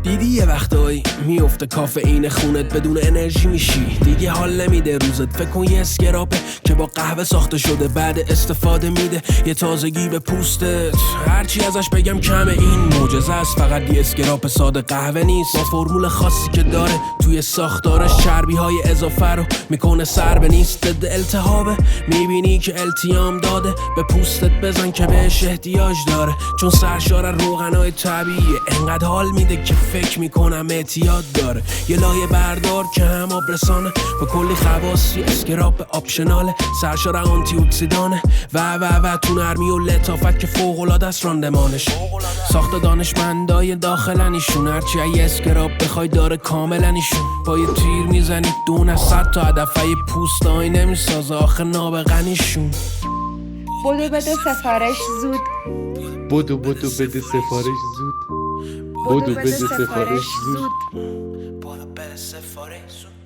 دیدی یه وقتایی میفته کافئین خونت بدون انرژی میشی، دیگه حال نمیده روزت. فکر کن یه اسکراپه که با قهوه ساخته شده، بعد استفاده میده یه تازگی به پوستت. هرچی ازش بگم کمه، این معجزه است. فقط یه اسکراپ ساده قهوه نیست، با فرمول خاصی که داره توی ساختارش چربی های اضافه رو میکنه سر به نیست. ضد التهابه، میبینی که التیام داده، به پوستت بزن که بهش احتیاج داره، چون سرشار روغنای طبیعیه. انقدر حال میده که فکر میکنم اعتیاد داره. یه لایه بردار که هم آب رسانه، با کلی خواص. یه اسکراپ آپشناله، سرشار آنتی اکسیدانه و تو نرمی و لطافت که فوق العاده است راندمانش. ساخت دانشمندای داخلن ایشون، هرچی یه اسکراپ بخوای داره کاملا ایشون. با یه تیر میزنی دون از 100 تا هدفه پوستای نمیسازه آخه نابغنیشون. بدو بده سفارش زود، بدو بده سفارش زود، بدو بده سفارش زود. بالا بده سفارش زود.